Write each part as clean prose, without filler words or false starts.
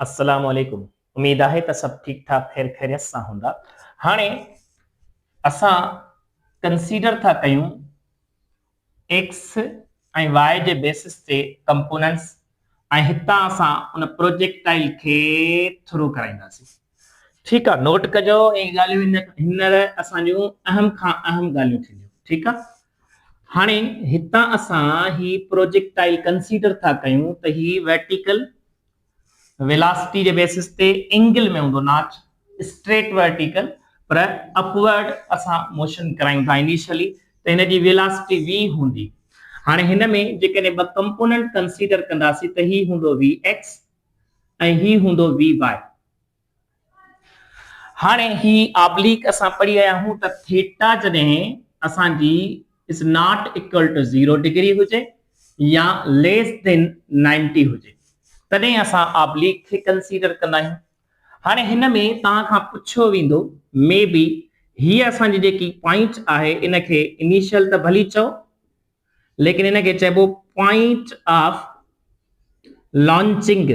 अस्सलाम वालेकुम। उम्मीद है त सब ठीक ठाक खैर खैरियत सां हूंदा। हाणे असां कंसीडर था कयूं एक्स ऐं वाई जे बेसिस ते कंपोनेंट्स ऐं हितां असां उन प्रोजेक्टाइल खे थ्रू कराईंदासीं। ठीकु आहे, नोट कजो ऐं ॻाल्हियूं हींअर असांजूं अहम खां अहम ॻाल्हियूं थींदियूं। ठीकु आहे, हाणे हितां असां ही प्रोजेक्टाइल कंसीडर था कयूं त ही वर्टिकल वेलासिटी जे बेसिस ते एंगल में हूंदो, नॉट स्ट्रेट वर्टिकल पर अपवर्ड असां मोशन करायूं था इनिशियली, त हिन जी वेलासिटी v हूंदी। हाणे हिन में जेकॾहिं ॿ कंपोनेंट कंसीडर कंदासीं त ही हूंदो vx ऐं ही हूंदो vy। हाणे ही ऑब्लिक असां पढ़ी आया आहियूं त थीटा जॾहिं असांजी is not equal to 0 degree हुजे या लेस देन 90 हुजे तॾहिं असां ऑब्लिक खे कंसीडर कंदा आहियूं। हाणे हिन में तव्हां खां पुछियो वेंदो मे बी हीअ असांजी जेकी पॉइंट आहे इनखे इनिशियल त भली चओ, लेकिन इनखे चइबो पॉइंट ऑफ लॉन्चिंग।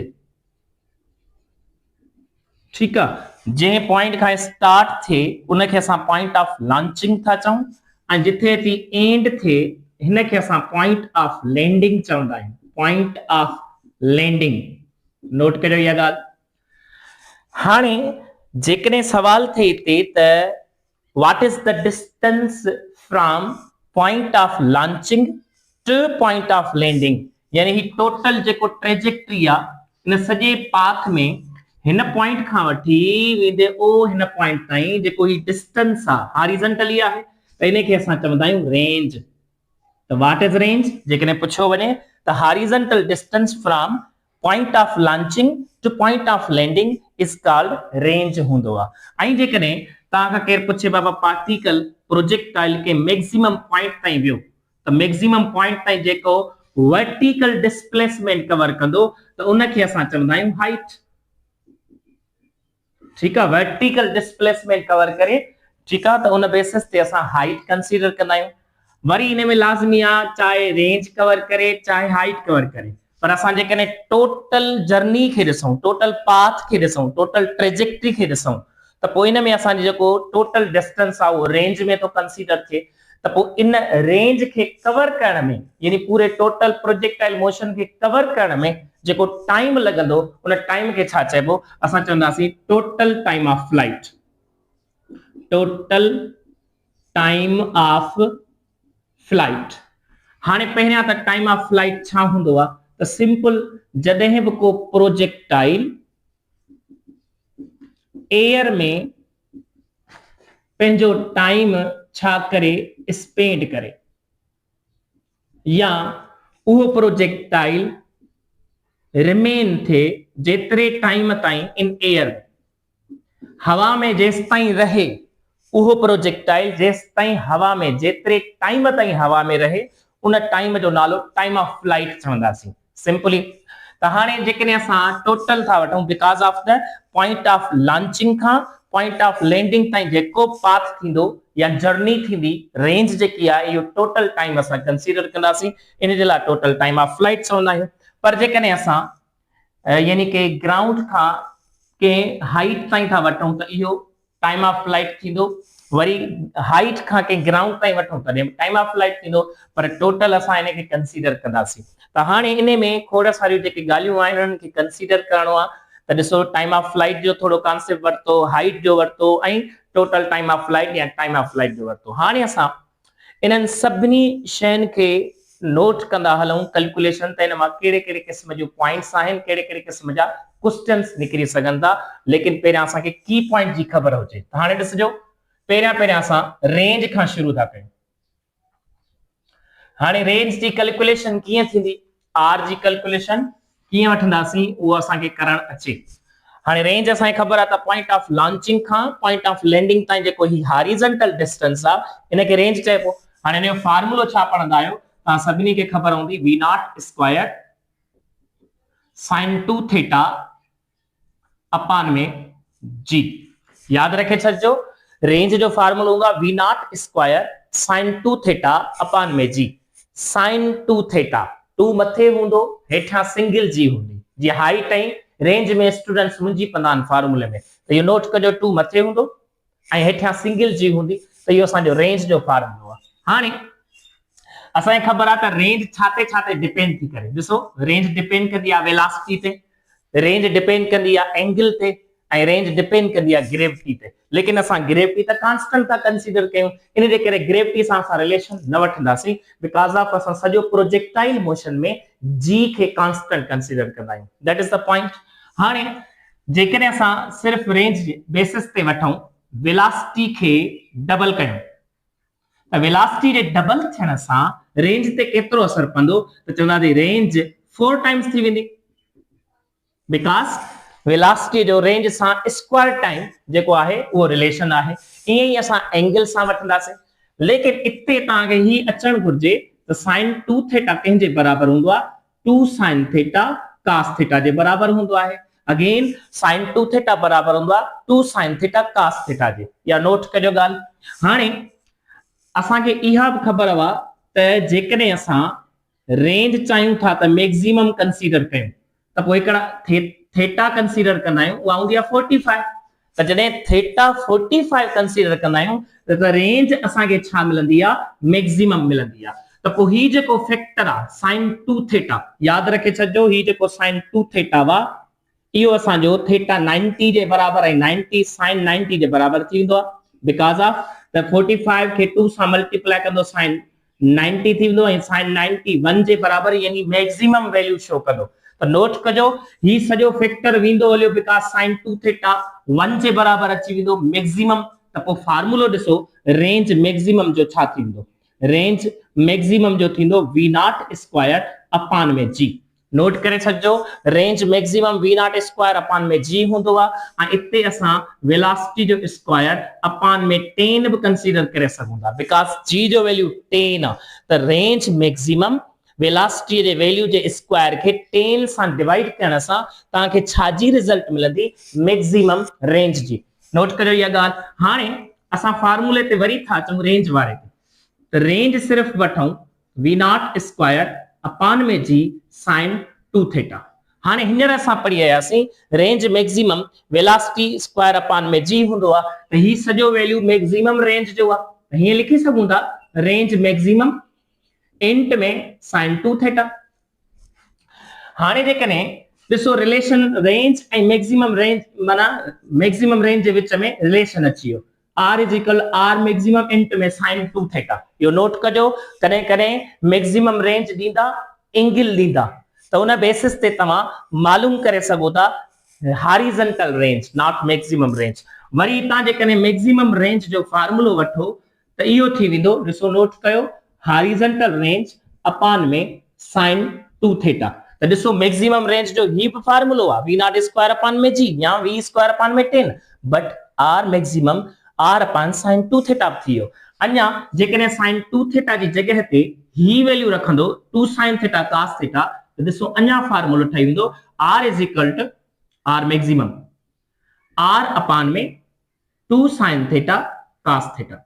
ठीकु आहे, जंहिं पॉइंट खां स्टार्ट थिए उनखे असां पॉइंट ऑफ लॉन्चिंग था चऊं ऐं जिथे थी एंड थिए हिनखे असां पॉइंट ऑफ लैंडिंग चवंदा आहियूं। पॉइंट ऑफ लैंडिंग, नोट करियो इहा ॻाल्हि। हाणे जेकॾहिं सवाल थिए हिते त what is the distance from point of launching to point of landing, यानी ही टोटल जेको ट्रेजेक्टरी आहे इन सॼे पाथ में हिन पॉइंट खां वठी वेंदे ओ हिन पॉइंट ताईं जेको ही डिस्टेंस आहे हॉरिजॉन्टली आहे त इनखे असां चवंदा आहियूं रेंज। त व्हाट इज रेंज जेकॾहिं पुछियो वञे त horizontal distance from point of launching to point of landing is called range हूंदो आहे। ऐं जेकॾहिं तव्हां खां केरु पुछे बाबा पार्टिकल प्रोजेक्टाइल के मैक्सिमम पॉइंट ताईं वियो त मैक्सिमम पॉइंट ताईं जेको वर्टिकल डिस्प्लेसमेंट कवर कंदो त उनखे असां चवंदा आहियूं हाइट। ठीकु आहे, वर्टिकल डिस्प्लेसमेंट कवर करे, ठीकु आहे, त उन बेसिस ते असां हाइट कंसीडर कंदा आहियूं। वरी इन में लाज़मी आहे चाहे रेंज कवर करे चाहे हाइट कवर करे, पर असां जेकॾहिं टोटल जर्नी खे ॾिसूं, टोटल पाथ खे ॾिसूं, टोटल ट्रेजेक्टरी खे ॾिसूं त पोइ इन में असांजो जेको टोटल डिस्टेंस आहे उहो रेंज में थो कंसीडर थिए। त पोइ इन रेंज खे कवर करण में यानी पूरे टोटल प्रोजेक्टाइल मोशन खे कवर करण में जेको टाइम लॻंदो उन टाइम खे छा चइबो, असां चवंदासीं total time of flight. Total time of flight. हाणे पहिरियां त टाइम ऑफ फ्लाइट छा हूंदो आहे त सिंपल, जॾहिं बि को प्रोजेक्टाइल एयर में पंहिंजो टाइम छा करे स्पेंड करे या उहो प्रोजेक्टाइल रिमेन थे जेतिरे टाइम ताईं इन एयर, हवा में जेसि ताईं रहे उहो प्रोजेक्टाइल जेसि ताईं हवा में जेतिरे टाइम ताईं हवा में रहे उन टाइम जो नालो टाइम ऑफ फ्लाइट चवंदासीं सिंपली। त हाणे जेकॾहिं असां टोटल था वठूं because of the point of launching खां पॉइंट ऑफ लैंडिंग ताईं जेको पाथ थींदो या जर्नी थींदी, रेंज जेकी आहे इहो टोटल टाइम असां कंसीडर कंदासीं, इन जे लाइ टोटल टाइम ऑफ फ्लाइट चवंदा आहियूं। पर जेकॾहिं असां यानी कि ग्राउंड खां कंहिं हाइट ताईं था वठूं त इहो टाइम ऑफ फ्लाइट थींदो, वरी हाइट खां कंहिं ग्राउंड ताईं वठूं तॾहिं टाइम ऑफ फ्लाइट थींदो, पर टोटल असां इनखे कंसीडर कंदासीं। त हाणे इन में खोड़ सारियूं जेके ॻाल्हियूं आहिनि उन्हनि खे कंसीडर करणो आहे। त ॾिसो, टाइम ऑफ फ्लाइट जो थोरो कॉन्सेप्ट वरितो, हाइट जो वरितो ऐं टोटल टाइम ऑफ फ्लाइट या टाइम ऑफ फ्लाइट जो वरितो। हाणे असां इन्हनि सभिनी शयुनि खे नोट कंदा हलूं कैलकुलेशन त इन मां कहिड़े कहिड़े क़िस्म जूं पॉइंट्स आहिनि, कहिड़े कहिड़े क़िस्म जा क्वेश्चन्स निकिरी सघनि था, लेकिन पहिरियां असांखे की पॉइंट जी ख़बर हुजे। त हाणे ॾिसजो, पहिरियां असां रेंज खां शुरू था कयूं। हाणे रेंज जी कैलकुलेशन कीअं थींदी, आर जी कैलकुलेशन कीअं वठंदासीं उहो असांखे करणु अचे। हाणे रेंज असांखे ख़बर आहे त पॉइंट ऑफ लॉन्चिंग खां पॉइंट ऑफ लैंडिंग ताईं जेको ही हॉरिजॉन्टल डिस्टेंस आहे इनखे रेंज चइबो। हाणे इनजो फार्मूलो छा पढ़ंदा आहियो, तव्हां सभिनी खे ख़बर हूंदी, v not square sine 2 theta upon में जी। याद रखे छॾिजो, रेंज जो फार्मूलो होगा v not square sine 2 theta upon में जी। साइन 2 थीटा, 2 मथे हूंदो, हेठां सिंगल जी हूंदी, जी हाइट ऐं रेंज में स्टूडेंट्स मुंहिंजी पवंदा आहिनि फॉर्मूले में, त इहो नोट कजो 2 मथे हूंदो ऐं हेठियां सिंगल जी हूंदी, त इहो असांजो रेंज जो फॉर्मूलो आहे। हाणे असांखे ख़बर आहे त रेंज छाते डिपेंड थी करे। ॾिसो रेंज डिपेंड कंदी आहे वेलासिटी ते, रेंज डिपेंड कंदी आहे एंगल ते, ऐं रेंज डिपेंड कंदी आहे ग्रेविटी ते। लेकिन असां ग्रेविटी त कांस्टेंट था कंसीडर कयूं, इन जे करे ग्रेविटी सां असां रिलेशन न वठंदासीं, बिकॉज़ ऑफ असां सॼो प्रोजेक्टाइल मोशन में जी खे कांस्टेंट कंसीडर कंदा आहियूं। That is the point. हाणे जेकॾहिं असां सिर्फ रेंज बेसिस ते वठूं, वेलासिटी खे डबल कयूं, त वेलासिटी जे डबल थियण सां रेंज ते केतिरो असर पवंदो, त चवंदासीं रेंज 4 टाइम्स थी वेंदी, बिकॉज़ वेलासिटी जो रेंज सां स्क्वायर टाइम जेको आहे उहो रिलेशन आहे। ईअं ई असां एंगल सां वठंदासीं, लेकिन इते तव्हांखे ही अचणु घुर्जे त साइन 2 थीटा कंहिंजे बराबर हूंदो आहे, 2 साइन थीटा cos थीटा जे बराबर हूंदो आहे। अगेन साइन 2 थीटा बराबर हूंदो आहे 2 साइन थीटा cos थीटा जे, या नोट कजो ॻाल्हि। हाणे असांखे इहा बि ख़बर आहे त जेकॾहिं असां रेंज चाहियूं था त मैक्सिमम कंसीडर कयूं, त पोइ हिकिड़ा थीटा कंसीडर कंदा आहियूं, उहा हूंदी आहे 45। त जॾहिं थीटा 45 कंसीडर कंदा आहियूं त रेंज असांखे छा मिलंदी आहे, मैक्सिमम मिलंदी आहे। त पोइ ही जेको फैक्टर आहे साइन 2 थीटा, यादि रखे छॾिजो ही जेको साइन 2 थीटा वा इहो असांजो थीटा 90 जे बराबर ऐं 90 साइन 90 जे बराबर थी वेंदो आहे, बिकॉज़ ऑफ त 45 खे 2 सां मल्टीप्लाई कंदो साइन 90 थी वेंदो ऐं साइन 90 1 जे बराबर, यानी मैक्सिमम वैल्यू शो कंदो। त नोट कजो ही सॼो फैक्टर वेंदो हलियो, बिकॉज़ साइन 2 थीटा 1 जे बराबर अची वेंदो मैक्सिमम। त पोइ फार्मूलो ॾिसो, रेंज मैक्सिमम जो छा थींदो, रेंज मैक्सिमम जो थींदो v नॉट स्क्वायर अपॉन में g। नोट करे छॾिजो, range maximum v not square upon में g हूंदो आहे, ऐं इते असां वेलासिटी जो स्क्वायर अपॉन में 10 भी कंसीडर करे सघूं था, बिकॉज़ g जो वैल्यू 10 आहे। त रेंज मैक्सिमम वेलासिटी जे वैल्यू जे स्क्वायर खे 10 सां डिवाइड करण सां तव्हांखे छाजी रिजल्ट मिलंदी, मैक्सिमम रेंज जी। नोट करियो इहा ॻाल्हि। हाणे असां फार्मूले ते वरी था अचूं रेंज वारे ते, त रेंज सिर्फ वठूं v नॉट स्क्वायर अपॉन में g साइन 2 थीटा। हाणे हींअर असां पढ़ी आयासीं range maximum velocity square upon में g हूंदो आहे, त ही सॼो वैल्यू मैक्सिमम रेंज जो आहे। त हीअं लिखी सघूं था रेंज मैक्सिमम इंट में साइन 2 थीटा। हाणे जेकॾहिं ॾिसो रिलेशन रेंज ऐं मैक्सिमम रेंज, माना मैक्सिमम रेंज जे विच में रिलेशन अची वियो, r is equal r maximum int में साइन 2 थीटा। इहो नोट कजो, कॾहिं कॾहिं मैक्सिमम रेंज ॾींदा एंगल ॾींदा, त उन बेसिस ते तव्हां मालूम करे सघो था horizontal range not maximum range. वरी तव्हां जेकॾहिं मैक्सिमम रेंज जो फार्मूलो वठो त इहो थी वेंदो, ॾिसो नोट कयो, हॉरिजॉन्टल रेंज अपॉन में साइन 2 थीटा। त ॾिसो मैक्सिमम रेंज जो ही भी फार्मूलो आहे v नॉट स्क्वायर अपॉन में g या v स्क्वायर अपॉन में 10, but r maximum r upon sine 2 theta थी वियो। अञा जेकॾहिं साइन 2 थीटा जी जगह ते ही वैल्यू रखंदो 2 साइन थीटा cos थीटा, त ॾिसो अञा फार्मूलो ठही वेंदो r is equal to r maximum r upon में 2 साइन थीटा cos थीटा।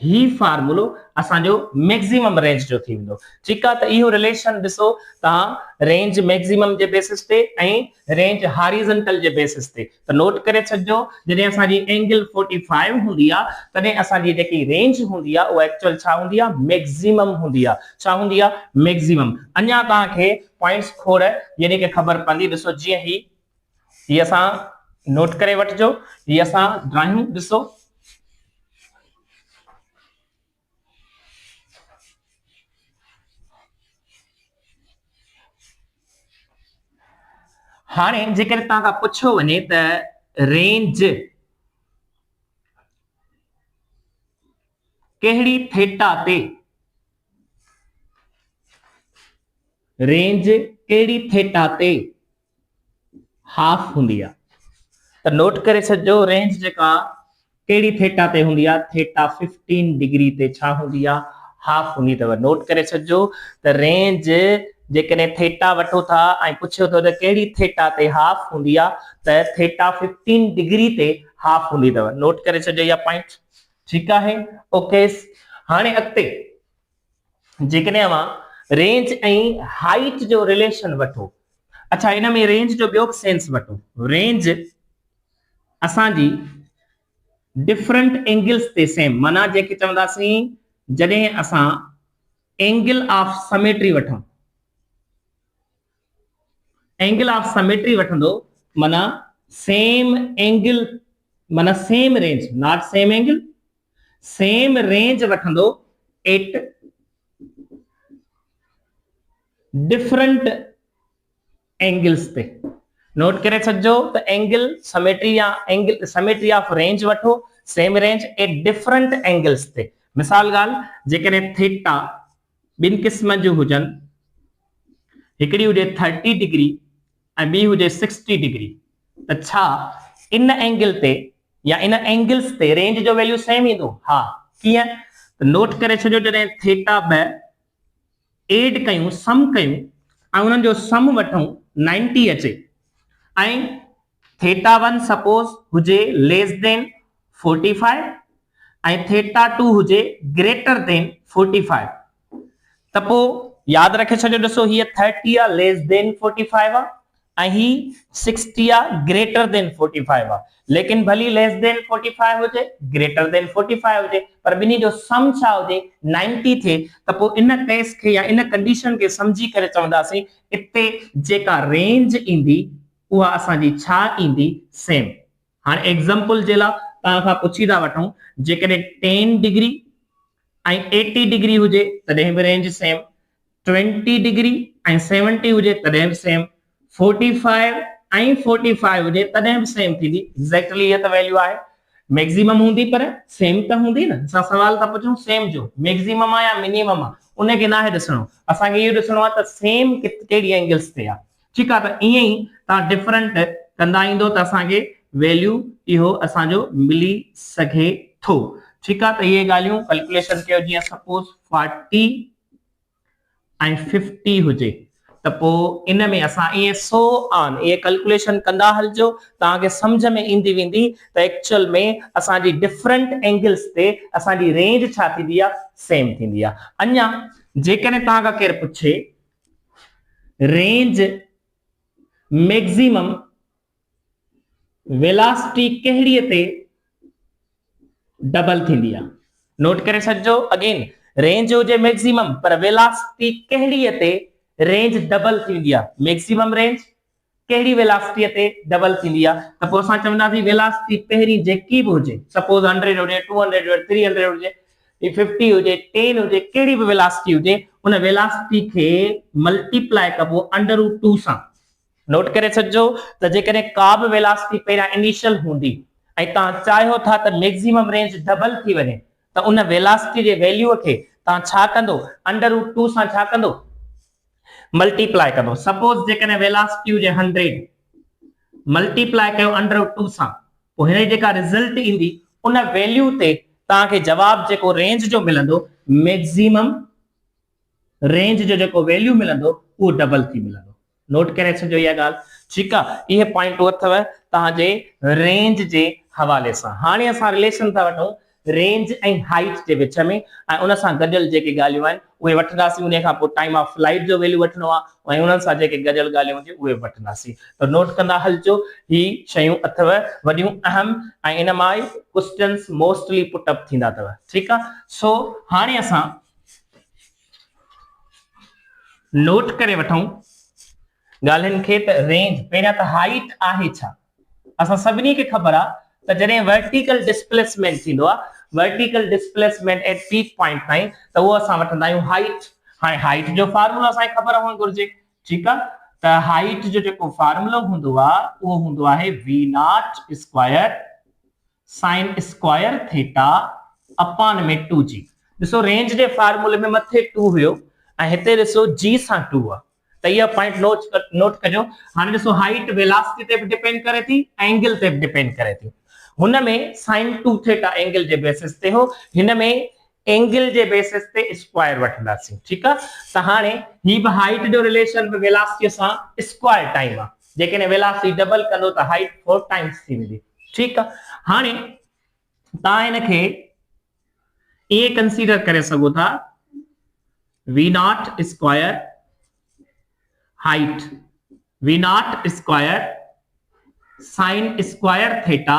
ही फार्मूलो असांजो मैक्सिमम रेंज जो थी वेंदो। ठीक आहे, त इहो रिलेशन ॾिसो तव्हां रेंज मैक्सिमम जे बेसिस ते ऐं रेंज हॉरिजॉन्टल जे बेसिस ते। त नोट करे छॾिजो, जॾहिं असांजी एंगल 45 हूंदी आहे तॾहिं असांजी जेकी रेंज हूंदी आहे उहा एक्चुअल छा हूंदी आहे, मैक्सिमम हूंदी आहे। छा हूंदी आहे, मैक्सिमम। अञा तव्हांखे पॉइंट्स खोड़ यानी कि ख़बर पवंदी। ॾिसो जीअं ही असां नोट करे वठिजो, ही असां ड्राइंग ॾिसो, हाणे जेकर तव्हां खां पुछो वञे त रेंज कहिड़ी थीटा ते, रेंज कहिड़ी थीटा ते हाफ हूंदी आहे, त नोट करे छॾिजो रेंज जेका कहिड़ी थीटा ते हूंदी आहे, थीटा 15 डिग्री ते छा हूंदी आहे, हाफ हूंदी अथव। नोट करे छॾिजो त रेंज जेकॾहिं थीटा वठो था ऐं पुछियो अथव त कहिड़ी थीटा ते हाफ हूंदी आहे, त थीटा 15 डिग्री ते हाफ हूंदी अथव। नोट करे छॾियो इहा पॉइंट। ठीकु आहे, ओके। हाणे अॻिते जेकॾहिं अवां रेंज ऐं हाइट जो रिलेशन वठो, अच्छा, इन में रेंज जो ॿियो सेंस वठो। रेंज असांजी डिफरेंट एंगल्स ते सेम, माना जेके चवंदासीं जॾहिं असां एंगल ऑफ समेट्री वठूं, एंगल ऑफ समेट्री वठंदो माना सेम एंगल, माना same range, not same angle, same range वठंदो एट डिफरेंट एंगल्स पे। नोट करे छॾिजो त एंगल समेट्री या एंगल समेट्री ऑफ रेंज वठो, same range at different angles ते। मिसाल ॻाल्हि, जेकॾहिं थीटा ॿिनि क़िस्म जूं हुजनि, हिकिड़ी हुजे 30 डिग्री ऐं ॿी हुजे 60 डिग्री, त छा इन एंगल ते या इन एंगल्स ते रेंज जो वैल्यू सेम ईंदो? हा। कीअं? त नोट करे छॾियो, जॾहिं थीटा ॿ एड कयूं, सम कयूं ऐं उन्हनि जो सम वठूं 90 अचे, ऐं थीटा 1 सपोज हुजे लेस देन 45 ऐं थीटा 2 हुजे ग्रेटर देन 45, त पोइ यादि रखे छॾियो, ॾिसो हीअ 30 आहे लेस देन 45 आहे ऐं ही 60 आहे ग्रेटर देन 45 आहे। लेकिन भली लेस देन 45 हुजे ग्रेटर देन 45 हुजे, पर ॿिन्ही जो सम छा हुजे 90 थिए, त पोइ इन केस खे या इन कंडीशन खे समझी करे चवंदासीं इते जेका रेंज ईंदी उहा असांजी छा ईंदी? सेम। हाणे एग्जांपल जे लाइ तव्हां खां पुछी था वठूं, जेकॾहिं 10 डिग्री ऐं 80 डिग्री हुजे तॾहिं बि रेंज सेम, 20 डिग्री ऐं 70 हुजे तॾहिं बि सेम, 45 ऐं 45 हुजे तॾहिं बि सेम थींदी। एक्ज़ैक्टली इहा त वैल्यू आहे। मैक्सिमम हूंदी पर सेम त हूंदी न। असां सवाल था पुछूं सेम जो, मैक्सिमम आहे या मिनिमम आहे, उनखे न आहे ॾिसणो, असांखे इहो ॾिसणो आहे त सेम कहिड़ी एंगल्स ते आहे। ठीकु आहे, त ईअं ई तव्हां डिफरेंट कंदा ईंदो त असांखे वैल्यू इहो असांजो मिली सघे थो। ठीकु आहे, त इहे ॻाल्हियूं कैलकुलेशन कयो। जीअं सपोज 40 ऐं 50 हुजे त पोइ इन में असां ईअं 100 आन इहे कैलकुलेशन कंदा हलजो, तव्हांखे सम्झ में ईंदी वेंदी त एक्चुअल में असांजी डिफरेंट एंगल्स ते असांजी रेंज छा थींदी आहे? सेम थींदी आहे। अञा जेकॾहिं तव्हां खां केरु पुछे रेंज मैक्सिमम वेलासिटी कहिड़ीअ ते डबल थींदी आहे? नोट करे छॾिजो, अगेन रेंज हुजे मैक्सिमम पर वेलासिटी कहिड़ीअ ते रेंज डबल थींदी आहे? मैक्सिमम रेंज कहिड़ी वेलासिटी ते डबल थींदी आहे? त पोइ असां चवंदासीं वेलासिटी पहिरीं जेकी बि हुजे, सपोज 100 हुजे, 200 हुजे, 300 हुजे, 50 हुजे, 10 हुजे, कहिड़ी बि वेलासिटी हुजे, उन वेलासिटी खे मल्टीप्लाई कबो √2 सां। नोट करे छॾिजो त जेकॾहिं का बि वेलासिटी पहिरियां इनिशियल हूंदी ऐं तव्हां चाहियो था त मैक्सिमम रेंज डबल थी वञे, त उन वेलासिटी जे वैल्यू खे तव्हां छा कंदो? √2 सां छा कंदो? मल्टीप्लाई कंदो। सपोज जेकॾहिं वेलासिटी हुजे 100, मल्टीप्लाई कयो √2 सां, पोइ हिन जेका रिज़ल्ट ईंदी उन वैल्यू ते तव्हांखे जवाब जेको रेंज जो मिलंदो, मैक्सिमम रेंज जो जेको वैल्यू मिलंदो उहो डबल थी मिलंदो। नोट करे छॾियो इहा ॻाल्हि। ठीकु आहे, इहे पॉइंट अथव तव्हांजे रेंज जे हवाले सां। हाणे असां रिलेशन था वठूं रेंज ऐं हाइट जे विच में, ऐं उन सां गॾियल जेके ॻाल्हियूं आहिनि उहे वठंदासीं। उन खां पोइ टाइम ऑफ फ्लाइट जो वैल्यू वठणो आहे ऐं उन्हनि सां जेके गॾियल ॻाल्हियूं हूंदियूं उहे वठंदासीं। त नोट कंदा हलजो, ही शयूं अथव वॾियूं अहम, ऐं इन मां ई क्वेश्चन्स मोस्टली पुटअप थींदा अथव। ठीकु आहे, सो हाणे असां नोट करे वठूं ॻाल्हियुनि खे त रेंज पहिरियां त हाइट आहे छा? असां सभिनी खे ख़बर आहे त जॾहिं वर्टिकल डिस्प्लेसमेंट थींदो आहे, vertical displacement at peak point ताईं, त उहो असां वठंदा आहियूं हाइट। हाणे हाइट जो फार्मूला असांखे ख़बर हुअणु घुरिजे। ठीकु आहे, त हाइट जो जेको फार्मूलो हूंदो आहे उहो हूंदो आहे v0 square sine square theta upon में 2g। ॾिसो रेंज जे फार्मूले में मथे 2 हुयो ऐं हिते ॾिसो g सां 2 आहे, त इहा पॉइंट नोट कजो। हाणे ॾिसो हाइट वेलासिटी ते बि डिपेंड करे थी, एंगल ते बि डिपेंड करे थी। हुन में साइन 2 थीटा एंगल जे बेसिस ते हो, हिन में एंगल जे बेसिस ते स्क्वायर वठंदासीं। ठीकु आहे, त हाणे ही बि हाइट जो रिलेशन में वेलासिटी सां स्क्वायर टाइम आहे, जेकॾहिं वेलासिटी डबल कंदो त हाइट 4 टाइम्स थी वेंदी। ठीकु आहे, हाणे तव्हां हिनखे ईअं कंसीडर करे सघो था v0 square height v not square sine square theta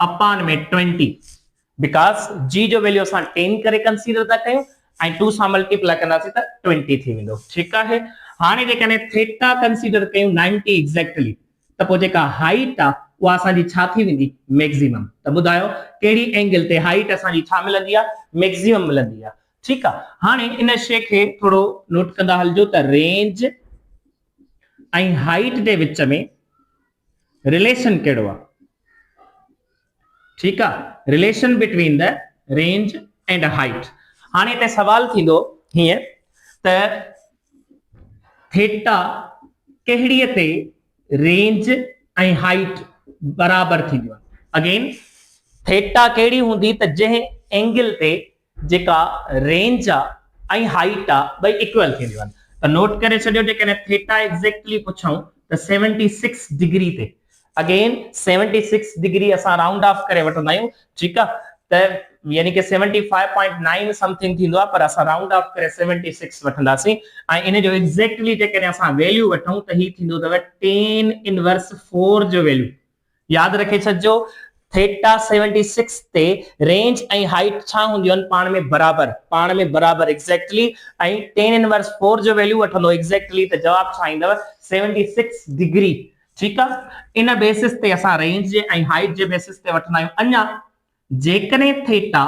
upon में 20 बिकॉज जी जो वैल्यू असां 10 करे कंसीडर था कयूं ऐं 2 सां मल्टीप्लाई कंदासीं त 20 थी वेंदो। ठीक आहे। हाणे जेकॾहिं थीटा कंसीडर कयूं 90 एग्जैक्टली त पोइ जेका हाइट आहे उहा असांजी छा थी वेंदी मैक्सिमम। त ॿुधायो कहिड़ी एंगल ते हाइट असांजी छा मिलंदी आहे मैक्सिमम मिलंदी आहे। ठीक आहे। हाणे इन शइ खे थोरो नोट कंदा हलजो त रेंज ऐं हाइट जे विच में रिलेशन कहिड़ो आहे। ठीक आहे। Relation between the range and height. हाणे हिते सवाल थींदो हीअं त थीटा कहिड़ीअ ते रेंज ऐं हाइट बराबर थींदियूं आहिनि। अगेन थीटा कहिड़ी हूंदी त जंहिं एंगल ते जेका रेंज आहे ऐं हाइट आहे ॿई इक्वल थींदियूं आहिनि। त नोट करे छॾियो जेकॾहिं थीटा एग्जैक्टली पुछूं त 76 डिग्री ते। अगेन 76 डिग्री असां राउंड ऑफ करे वठंदा आहियूं। ठीक आहे। त यानी कि 75.9 समथिंग थींदो आहे पर असां राउंड ऑफ करे 76 वठंदासीं ऐं इन जो एग्जैक्टली जेकॾहिं असां वैल्यू वठूं त ही थींदो अथव 10 इनवर्स 4 जो वैल्यू। याद रखे छॾिजो थीटा 76 ते रेंज ऐं हाइट छा हूंदियूं आहिनि पाण में बराबर एग्जैक्टली ऐं 10 इनवर्स 4 जो वैल्यू वठंदो एग्जैक्टली त जवाब छा ईंदव 76 डिग्री। ठीक आहे। इन बेसिस ते असां रेंज जे ऐं हाइट जे बेसिस ते वठंदा आहियूं। अञा जेकॾहिं थीटा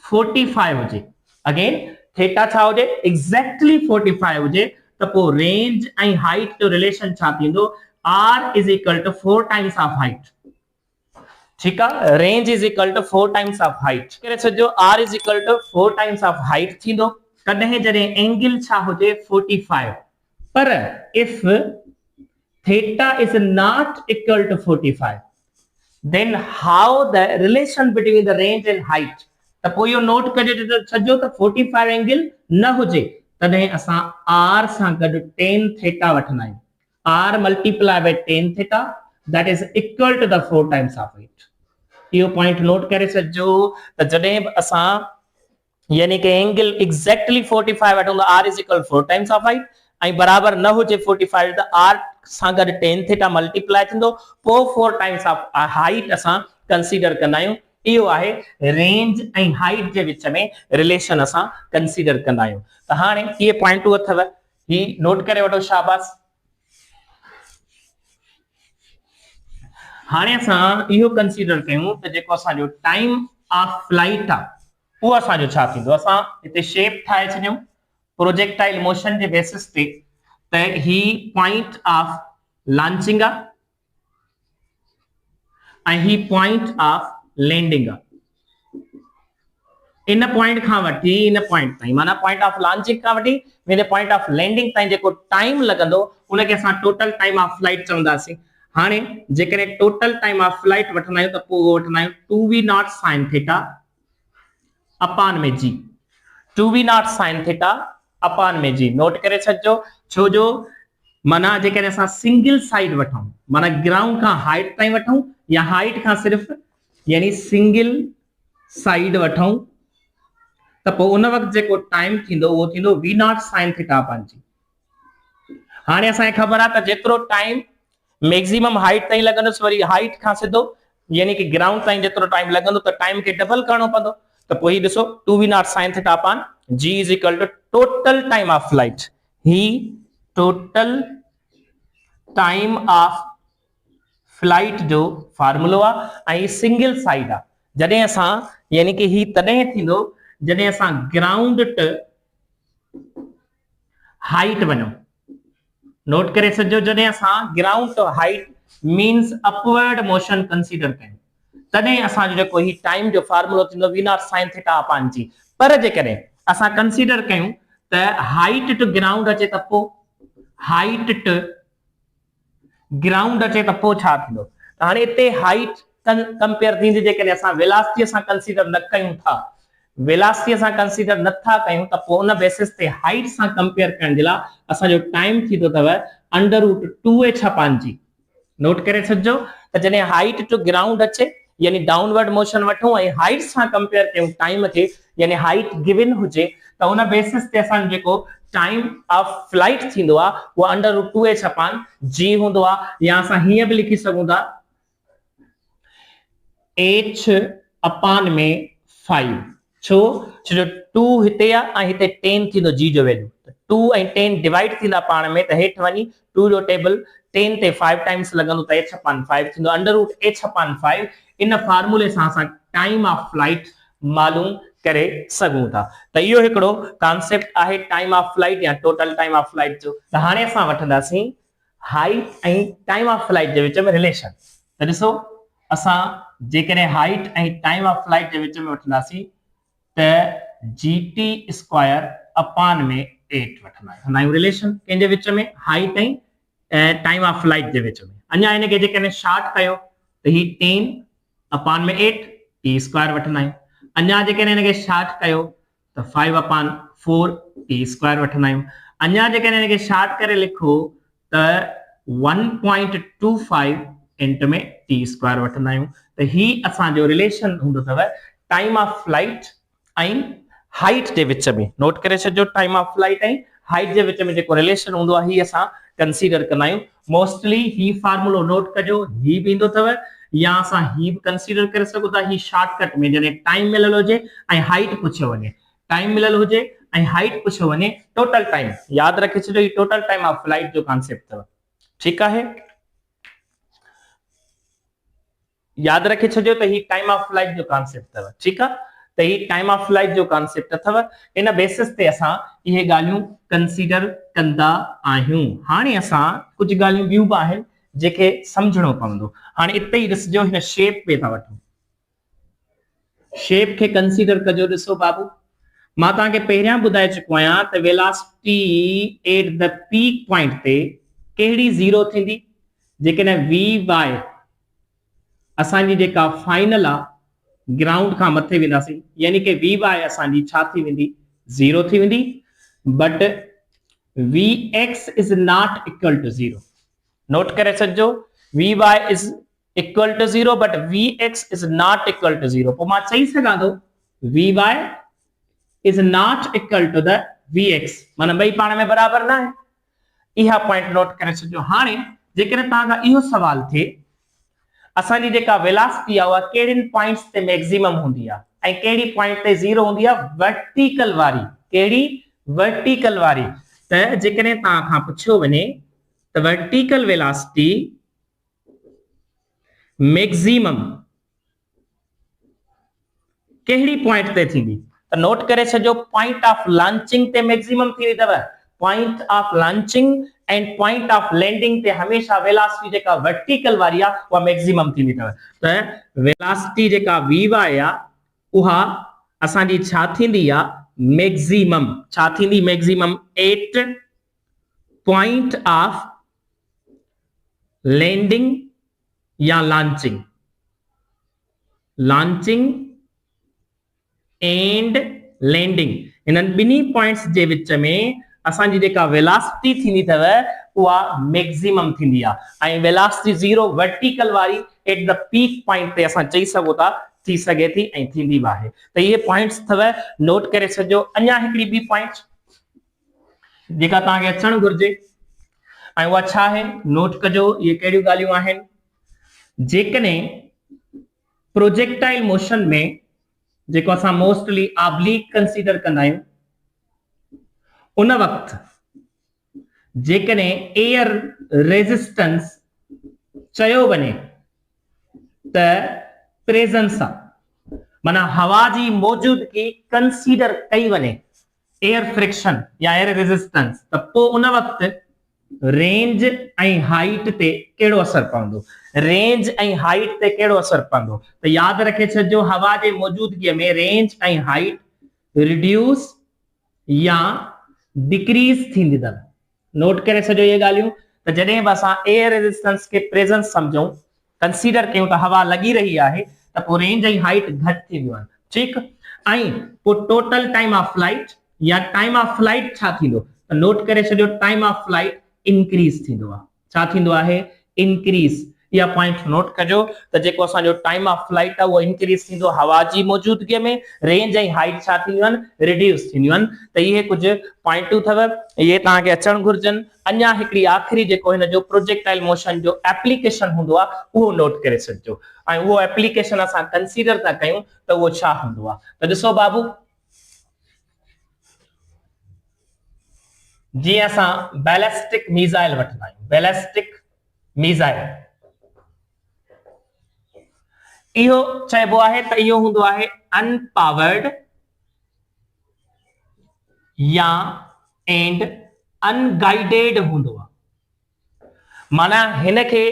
45 हुजे अगेन थीटा छा हुजे एग्जैक्टली 45 हुजे त पोइ रेंज ऐं हाइट जो रिलेशन छा थींदो r is equal to 4 times of height. ठीक है। Range is equal to 4 times of height करे छॾियो r is equal to 4 times of height थींदो कॾहिं जॾहिं एंगल छा हुजे 45 पर if theta is not equal to 45 then how the relation between the range and height। त पोइ इहो नोट करे छॾियो त 45 एंगल न हुजे तॾहिं असां r सां गॾु tan theta वठंदा आहियूं। r multiply by tan theta that is equal to the 4 times of height। इहो पॉइंट नोट करे छॾिजो त जॾहिं बि असां यानी कि एंगल एग्जैक्टली 45 वठूं त r is equal 4 times of height ऐं बराबर न हुजे 45 त r सां गॾु tan theta मल्टीप्लाई थींदो पोइ 4 टाइम्स ऑफ हाइट असां कंसीडर कंदा आहियूं। इहो आहे रेंज ऐं हाइट जे विच में रिलेशन असां कंसीडर कंदा आहियूं। त हाणे इहे पॉइंटूं अथव ही नोट करे वठो शाबाश। हाणे असां इहो कंसीडर कयूं त जेको असांजो टाइम ऑफ फ्लाइट आहे उहो असांजो छा थींदो। असां हिते शेप ठाहे छॾियूं प्रोजेक्टाइल मोशन जे बेसिस ते त ही पॉइंट ऑफ लॉन्चिंग आहे ऐं ही पॉइंट ऑफ लैंडिंग आहे। इन पॉइंट खां वठी इन पॉइंट ताईं माना पॉइंट ऑफ लॉन्चिंग खां वठी इन पॉइंट ऑफ लैंडिंग ताईं जेको टाइम लॻंदो उनखे असां टोटल टाइम ऑफ फ्लाइट चवंदासीं। हाणे जेकॾहिं टोटल टाइम ऑफ फ्लाइट वठंदा आहियूं त पोइ उहो वठंदा आहियूं 2v0 sin थीटा अपॉन में g। 2v0 sin theta upon में जी नोट करे छॾिजो छो जो माना जेकॾहिं असां सिंगल साइड वठूं माना ग्राउंड खां हाइट ताईं वठूं या हाइट खां सिर्फ यानी सिंगल साइड वठूं त पोइ उन वक़्तु जेको टाइम थींदो उहो थींदो v0 sin थीटा अपॉन जी। हाणे असांखे ख़बर आहे त जेतिरो टाइम मैक्सिमम हाइट ताईं लॻंदुसि वरी हाइट खां सिधो यानी कि ग्राउंड ताईं जेतिरो टाइम लॻंदो त टाइम खे डबल करणो पवंदो। त पोइ ही ॾिसो 2v0 sin theta upon g is equal to total time of flight। ही total time of flight जो फार्मूलो आहे ऐं सिंगल साइड आहे। जॾहिं असां यानी कि ही तॾहिं थींदो जॾहिं असां ग्राउंड टू हाइट वञूं। नोट करे छॾिजो जॾहिं असां ground to height means upward motion consider कयूं तॾहिं असांजो जेको ही टाइम जो फार्मूलो थींदो v0 sin थीटा अपॉन जी। पर जेकॾहिं असां कंसीडर कयूं त हाइट टू ग्राउंड अचे त पोइ हाइट टू ग्राउंड अचे त पोइ छा थींदो। त हाणे हिते हाइट कंपेयर थींदी जेकॾहिं असां वेलासिटी सां कंसीडर न कयूं था वेलासिटी सां कंसीडर नथा कयूं त पोइ उन बेसिस ते हाइट सां कंपेयर करण जे लाइ असांजो टाइम थींदो अथव √2h अपॉन जी। नोट करे छॾिजो त जॾहिं हाइट टू ग्राउंड अचे यानी डाउनवर्ड मोशन वठूं ऐं हाइट सां कंपेयर कयूं टाइम खे यानी हाइट गिवन हुजे त उन बेसिस ते असां जेको टाइम ऑफ फ्लाइट थींदो आ वो √2h अपान g हूंदो आ, या असां हीअं बि लिखी सघूं था h अपान में 5। छो जो 2 हिते आ ऐं हिते 10 थींदो g जो वैल्यू, 2 ऐं 10 डिवाइड थींदा पाण में, त हेठि वञी 2 जो टेबल 10 ते 5 टाइम्स लॻंदो त h अपान 5 थींदो, √h अपान 5। इन फार्मूले सां असां टाइम ऑफ फ्लाइट मालूम करे सघूं था। त इहो हिकिड़ो कॉन्सेप्ट आहे टाइम ऑफ फ्लाइट या टोटल टाइम ऑफ फ्लाइट जो। त हाणे असां वठंदासीं हाइट ऐं टाइम ऑफ फ्लाइट जे विच में रिलेशन। त ॾिसो असां जेकॾहिं हाइट ऐं टाइम ऑफ फ्लाइट जे विच में वठंदासीं त gt स्क्वायर अपान में 8 वठंदा आहियूं रिलेशन कंहिंजे विच में, हाइट ऐं टाइम ऑफ फ्लाइट जे विच में। अञा हिनखे जेकॾहिं शॉर्ट कयो त ही 10 अपान में 8 t स्क्वायर वठंदा आहियूं। अञा जेकॾहिं हिनखे शॉर्ट कयो त 5 अपान 4 t स्क्वायर वठंदा आहियूं। अञा जेकॾहिं हिनखे शॉर्ट करे लिखो त 1.25 इंट में t स्क्वायर वठंदा आहियूं। त ही असांजो रिलेशन हूंदो अथव टाइम ऑफ फ्लाइट ऐं हाइट जे विच में। नोट करे छॾियो, टाइम ऑफ फ्लाइट ऐं हाइट जे विच में जेको रिलेशन हूंदो आहे ही असां कंसीडर कंदा आहियूं। मोस्टली ही फार्मूलो नोट कजो, ही बि ईंदो अथव, या असां ही बि कंसीडर करे सघूं था ही शॉर्टकट में, जॾहिं टाइम मिलियल हुजे ऐं हाइट पुछियो वञे, टाइम मिलियल हुजे ऐं हाइट पुछियो वञे, टोटल टाइम यादि रखे छॾियो, ही टोटल टाइम ऑफ फ्लाइट जो कॉन्सेप्ट अथव। ठीकु आहे, यादि रखे छॾियो त ही टाइम ऑफ फ्लाइट जो कॉन्सेप्ट अथव। ठीकु आहे, त ही टाइम ऑफ फ्लाइट जो कॉन्सेप्ट अथव। इन बेसिस ते असां इहे ॻाल्हियूं कंसीडर कंदा आहियूं। हाणे असां कुझु ॻाल्हियूं ॿियूं बि आहिनि जेके सम्झणो पवंदो। हाणे इते ई ॾिसजो, हिन शेप पे था वठूं, शेप खे कंसीडर कजो। ॾिसो बाबू, मां तव्हांखे पहिरियां ॿुधाए चुको आहियां त velocity at the peak point ते कहिड़ी ज़ीरो थींदी, जेकॾहिं vy असांजी जेका फाइनल आहे ग्राउंड खां मथे वेंदासीं, यानी कि vy असांजी छा थी वेंदी, ज़ीरो थी वेंदी। But vx is not equal to zero. Note करे छॾिजो, vy is equal to zero but vx is not equal to zero. पोइ मां चई सघां थो vy is not equal to the vx, माना ॿई पाण में बराबर न आहे। इहा पॉइंट नोट करे छॾिजो। हाणे जेकॾहिं तव्हां खां इहो सवाल थिए असांजी जेका वेलोसिटी आहे उहा कहिड़ियुनि पॉइंट्स ते मैक्सिमम हूंदी आहे ऐं कहिड़ी पॉइंट ते ज़ीरो हूंदी आहे, वर्टिकल वारी। कहिड़ी, वर्टिकल वारी। त जेकॾहिं तव्हां खां पुछियो वञे त वर्टिकल वेलोसिटी मैक्सिमम कहिड़ी पॉइंट ते थींदी, त नोट करे छॾियो, पॉइंट ऑफ लॉन्चिंग ते मैक्सिमम थींदी अथव। Point of launching and point of landing ते हमेशा वेलोसिटी जेका वर्टिकल वारी आहे उहा मैक्सिमम थींदी अथव। त वेलोसिटी जेका vy आहे उहा असांजी छा थींदी आहे, मैक्सिमम। छा थींदी, maximum at point of landing या लॉन्चिंग, लॉन्चिंग एंड लैंडिंग। इन्हनि ॿिन्ही पॉइंट्स जे विच में असांजी जेका वेलोसिटी थींदी अथव उहा मैक्सिमम थींदी आहे। ऐं वेलोसिटी ज़ीरो वर्टिकल वारी एट द पीक पॉइंट ते असां चई सघूं था थी सघे थी ऐं थींदी बि आहे। त इहे पॉइंट्स अथव, नोट करे छॾियो। अञा हिकिड़ी ॿी पॉइंट जेका तव्हांखे अचणु घुर्जे ऐं उहा छा आहे, नोट कजो। इहे कहिड़ियूं ॻाल्हियूं आहिनि, जेकॾहिं प्रोजेक्टाइल मोशन में जेको असां मोस्टली ऑब्लिक कंसीडर कंदा आहियूं, उन वक़्तु जेकॾहिं एयर रेजिस्टेंस चयो वञे त प्रेजेंस आहे, माना हवा जी मौजूदगी कंसीडर कई वञे, एयर फ्रिक्शन या एयर रेजिस्टेंस, त पोइ उन वक़्तु रेंज ऐं हाइट ते कहिड़ो असर पवंदो, रेंज ऐं हाइट ते कहिड़ो असर पवंदो। त यादि रखे छॾिजो, हवा जे मौजूदगीअ में रेंज ऐं हाइट रिड्यूस या डिक्रीज थींदी अथव। नोट करे छॾियो इहे ॻाल्हियूं। त जॾहिं बि असां एयर रेजिस्टेंस खे प्रेजेंस सम्झूं, कंसीडर कयूं त हवा लॻी रही आहे, त पोइ रेंज ऐं हाइट घटि थींदियूं आहिनि। ठीकु, ऐं पोइ टोटल टाइम ऑफ फ्लाइट या टाइम ऑफ फ्लाइट छा थींदो, त नोट करे छॾियो, टाइम ऑफ फ्लाइट इंक्रीज थींदो आहे। छा थींदो आहे, इंक्रीज। या पॉइंट नोट कजो त जेको असांजो टाइम ऑफ फ्लाइट आहे वो इंक्रीज थींदो हवा जी मौजूदगी में, रेंज ऐं हाइट छा थींदियूं आहिनि रिड्यूस थींदियूं आहिनि। त इहे कुझु पॉइंटूं अथव, इहे तव्हांखे अचणु घुरिजनि। अञा हिकिड़ी आख़िरी जेको हिन जो प्रोजेक्टाइल मोशन जो एप्लीकेशन हूंदो आहे उहो नोट करे छॾिजो, ऐं उहो एप्लीकेशन असां कंसीडर था कयूं त उहो छा हूंदो आहे। त ॾिसो बाबू, जीअं असां बैलिस्टिक मिसाइल वठंदा आहियूं, बैलिस्टिक मिसाइल इहो चइबो आहे त इहो हूंदो आहे अनपावर्ड या एंड अनगाइडेड हूंदो आहे। माना हिन खे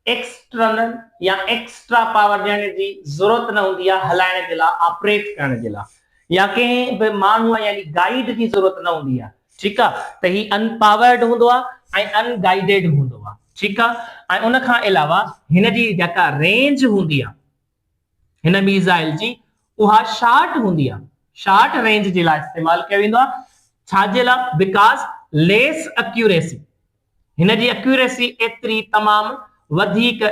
एक्सटर्नल या एक्स्ट्रा पावर ॾियण जी ज़रूरत न हूंदी आहे हलाइण जे लाइ, ऑपरेट करण जे लाइ, या कंहिं बि माण्हू यानी गाइड जी ज़रूरत न हूंदी आहे। ठीकु आहे, त ही अनपावर्ड हूंदो आहे ऐं अनगाइडेड हूंदो आहे। ठीकु आहे, ऐं उन खां अलावा हिन जी जेका रेंज हूंदी आहे हिन मिसाइल जी उहा शॉर्ट हूंदी आहे, शॉर्ट रेंज जे लाइ इस्तेमाल कयो वेंदो आहे। छाजे लाइ? बिकॉज लेस एक्यूरेसी, हिन जी एक्यूरेसी एतिरी तमामु वधीक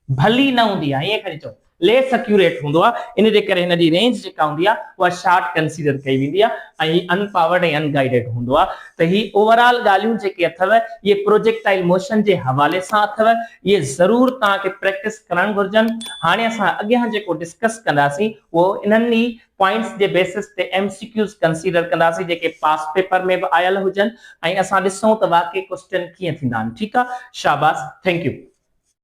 भली न हूंदी आहे, ईअं खणी चओ लेस एक्यूरेट हूंदो आहे, इन जे करे हिन जी रेंज जेका हूंदी आहे उहा शॉर्ट कंसीडर कई वेंदी आहे ऐं अनपावर्ड ऐं अनगाइडेड हूंदो आहे। त ही ओवरऑल ॻाल्हियूं जेके अथव ये प्रोजेक्टाइल मोशन जे हवाले सां अथव, ये ज़रूर तव्हांखे प्रैक्टिस करणु घुरिजनि। हाणे असां अॻियां जेको डिस्कस कंदासीं उहो इन्हनि पॉइंट्स जे बेसिस ते एमसीक्यूज़ कंसीडर कंदासीं जेके पास पेपर में बि आयल हुजनि, ऐं असां ॾिसूं त वाकई क्वेश्चन कीअं थींदा आहिनि। ठीकु आहे, शाबाश, थैंक यू।